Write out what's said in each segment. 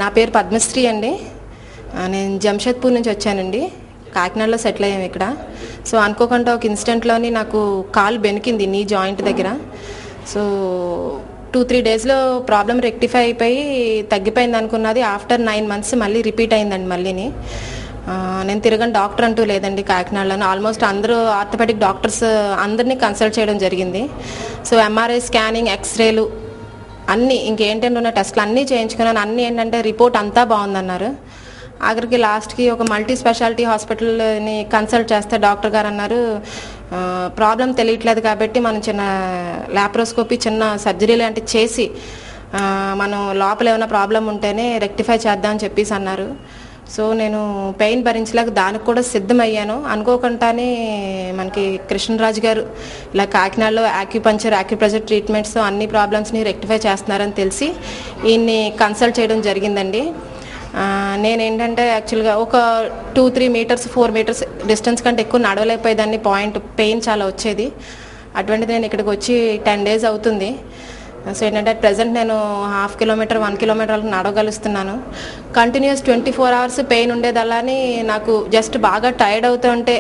నా పేరు పద్మశ్రీ అండి. నేను జంషెద్పూర్ నుంచి వచ్చానండి. కాకినాడలో సెటిల్ అయ్యాము ఇక్కడ. సో అనుకోకుండా ఒక ఇన్సిడెంట్లోని నాకు కాలు బెనికింది నీ జాయింట్ దగ్గర. సో 2-3 డేస్లో ప్రాబ్లం రెక్టిఫై అయిపోయి తగ్గిపోయింది అనుకున్నది. ఆఫ్టర్ 9 months మళ్ళీ రిపీట్ అయిందండి మళ్ళీని. నేను తిరగని డాక్టర్ అంటూ లేదండి కాకినాడలో. ఆల్మోస్ట్ అందరూ ఆర్థోపెడిక్ డాక్టర్స్ అందరినీ కన్సల్ట్ చేయడం జరిగింది. సో ఎంఆర్ఐ స్కానింగ్, ఎక్స్రేలు అన్నీ ఇంకేంటంటే ఉన్న టెస్ట్లు అన్నీ చేయించుకున్నాను. అన్నీ ఏంటంటే రిపోర్ట్ అంతా బాగుందన్నారు. ఆఖరికి లాస్ట్కి ఒక మల్టీ స్పెషాలిటీ హాస్పిటల్ని కన్సల్ట్ చేస్తే డాక్టర్ గారు అన్నారు, ప్రాబ్లం తెలియట్లేదు కాబట్టి మనం చిన్న ల్యాప్రోస్కోపీ, చిన్న సర్జరీ లాంటివి చేసి మనం లోపల ఏమైనా ప్రాబ్లం ఉంటేనే రెక్టిఫై చేద్దామని చెప్పేసి అన్నారు. సో నేను పెయిన్ భరించలేక దానికి కూడా సిద్ధమయ్యాను. అనుకోకుండానే మనకి కృష్ణరాజు గారు ఇలా కాకినాడలో యాక్యుప్రెషర్ ట్రీట్మెంట్స్ అన్ని ప్రాబ్లమ్స్ని రెక్టిఫై చేస్తున్నారని తెలిసి ఈయన్ని కన్సల్ట్ చేయడం జరిగిందండి. నేనేంటంటే యాక్చువల్గా ఒక 2-3 meters 4 meters డిస్టెన్స్ కంటే ఎక్కువ నడవలేకపోయేదాన్ని. పెయిన్ చాలా వచ్చేది. అటువంటిది నేను ఇక్కడికి వచ్చి 10 days అవుతుంది. సో ఏంటంటే ప్రజెంట్ నేను 1/2 kilometer 1 kilometer నడవగలుస్తున్నాను. కంటిన్యూస్ 24 hours పెయిన్ ఉండేదల్లాని నాకు జస్ట్ బాగా టైర్డ్ అవుతుంటే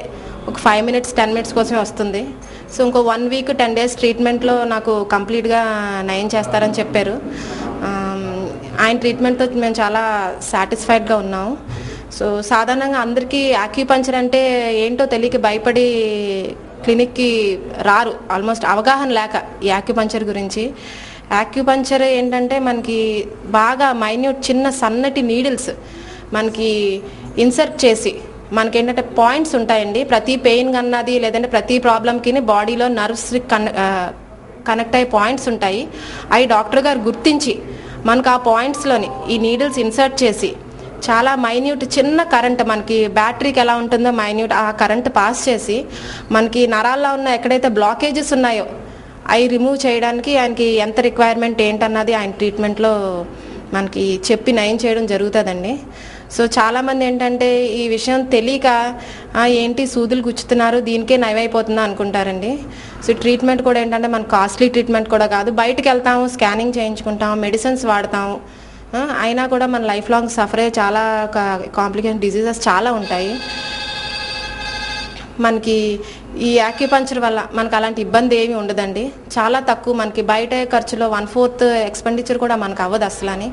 ఒక 5 minutes 10 minutes కోసమే వస్తుంది. సో ఇంకో 1 week 10 days ట్రీట్మెంట్లో నాకు కంప్లీట్గా నయం చేస్తారని చెప్పారు. ఆయన ట్రీట్మెంట్తో మేము చాలా సాటిస్ఫైడ్గా ఉన్నాము. సో సాధారణంగా అందరికీ యాక్యుపంక్చర్ అంటే ఏంటో తెలియక భయపడి క్లినిక్కి రారు, ఆల్మోస్ట్ అవగాహన లేక ఈ యాక్యుపంక్చర్ గురించి. యాక్యుపంక్చర్ ఏంటంటే మనకి బాగా మైన్యూట్ చిన్న సన్నటి నీడిల్స్ మనకి ఇన్సర్ట్ చేసి మనకేంటంటే పాయింట్స్ ఉంటాయండి. ప్రతి పెయిన్ అన్నది లేదంటే ప్రతి ప్రాబ్లంకి బాడీలో నర్వ్స్ కనెక్ట్ అయ్యే పాయింట్స్ ఉంటాయి. అవి డాక్టర్ గారు గుర్తించి మనకు ఆ పాయింట్స్లోని ఈ నీడిల్స్ ఇన్సర్ట్ చేసి చాలా మైన్యూట్ చిన్న కరెంట్, మనకి బ్యాటరీకి ఎలా ఉంటుందో మైన్యూట్ ఆ కరెంట్ పాస్ చేసి మనకి నరాల్లో ఉన్న ఎక్కడైతే బ్లాకేజెస్ ఉన్నాయో అవి రిమూవ్ చేయడానికి ఆయనకి ఎంత రిక్వైర్మెంట్ ఏంటన్నది ఆయన ట్రీట్మెంట్లో మనకి చెప్పి నయం చేయడం జరుగుతుందండి. సో చాలామంది ఏంటంటే ఈ విషయం తెలియక ఏంటి సూదులు గుచ్చుతున్నారు దీనికే నయమైపోతుందా అనుకుంటారండి. సో ట్రీట్మెంట్ కూడా ఏంటంటే మన కాస్ట్లీ ట్రీట్మెంట్ కూడా కాదు. బయటకు వెళ్తాము, స్కానింగ్ చేయించుకుంటాము, మెడిసిన్స్ వాడతాము, అయినా కూడా మన లైఫ్ లాంగ్ సఫర్ అయ్యే చాలా కాంప్లికేషన్ డిజీజెస్ చాలా ఉంటాయి. మనకి ఈ యాక్యుపంక్చర్ వల్ల మనకు అలాంటి ఇబ్బంది ఏమీ ఉండదండి. చాలా తక్కువ, మనకి బయట ఖర్చులో 1/4 ఎక్స్పెండిచర్ కూడా మనకు అవ్వదు అసలు అని.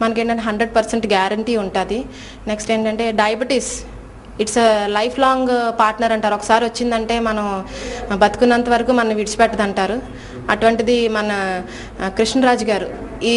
మనకి ఏంటంటే 100% గ్యారంటీ ఉంటుంది. నెక్స్ట్ ఏంటంటే diabetes it's life long partner అంటారు. ఒకసారి వచ్చిందంటే మనం బతుకున్నంత వరకు మనం విడిచిపెట్టదంటారు. అటువంటిది మన కృష్ణరాజు గారు ఈ